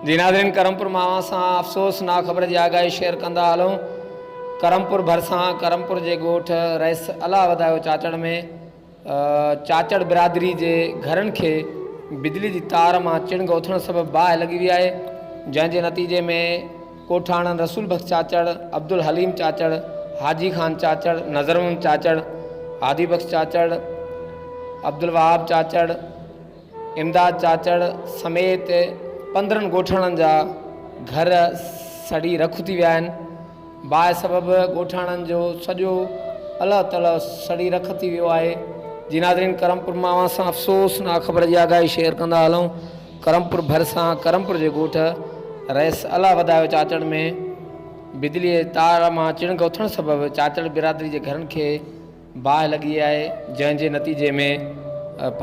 जी नाज़रीन, करमपुर मावा सां अफ़सोसनाक ख़बर जी आगाही शेयर कंदा हलूं। करमपुर भरिसां करमपुर जे ॻोठ रईस अला वधायो चाचड़ में चाचड़ बिरादरी जे घरनि खे बिजली जी तार मां चिणग उथण सबबि बाहि लॻी वई आहे, जंहिंजे नतीजे में कोठाणनि रसूल बख़्श चाचड़, अब्दुल हलीम चाचड़, हाजी ख़ान चाचड़, नज़रमुन चाचड़, हादी बख़्श चाचड़, अब्दुल वहाब चाचड़, इमदाद चाचड़ समेत 15 ॻोठाणनि जा घर सड़ी रख थी विया आहिनि। बाहि सबबि ॻोठाणनि जो सॼो अलाह तला सड़ी रख थी वियो आहे। जी नाज़रीन, करमपुर मावा सां अफ़सोसनाक ख़बर जी आगाही शेयर कंदा हलूं। करमपुर भरिसां करमपुर जे ॻोठ रईस अला वधायो चाचड़ में बिजली जे तार मां चिणग उथण सबबि चाचड़ बिरादरी जे घरनि खे बाहि लॻी आहे, जंहिंजे नतीजे में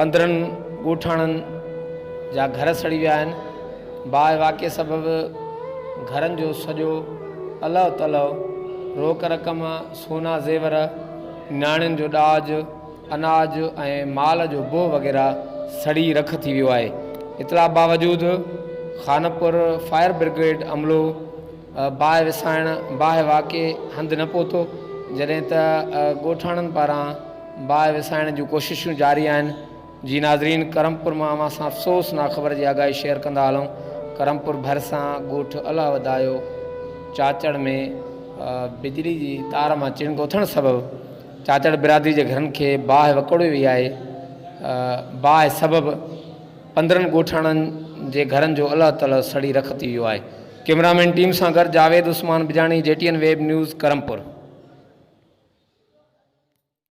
15 ॻोठाणनि जा घर सड़ी विया आहिनि। बाहि वाक़े सबबि घरनि जो सॼो अलाह तला रोक रक़म, सोना ज़ेवर, नियाणियुनि जो ॾाज, अनाज ऐं माल जो बोह वग़ैरह सड़ी रख थी वियो आहे। इतला बावजूदि खानपुर फायर ब्रिगेड अमलो बाहि वाक़े हंधि न पहुतो, जॾहिं त ॻोठाणनि पारां बाहि विसाइण जूं कोशिशूं जारी आहिनि। जी नाज़रीन, करमपुर मां असां अफ़सोसनाक ख़बर जी आगाही शेयर कंदा हलूं। करमपुर भरिसां ॻोठ अला वधायो चाचड़ में बिजली जी तार मां चिणग उथण सबबि चाचड़ बिरादरी जे घरनि खे बाहि वकोड़े वई आहे। बाहि सबबि 15 ॻोठाणनि जे घरनि जो अलाह तला सड़ी रख थी वियो आहे। कैमरामैन टीम सां गॾु Javed Usman Bijani, JTN web news, Karampur.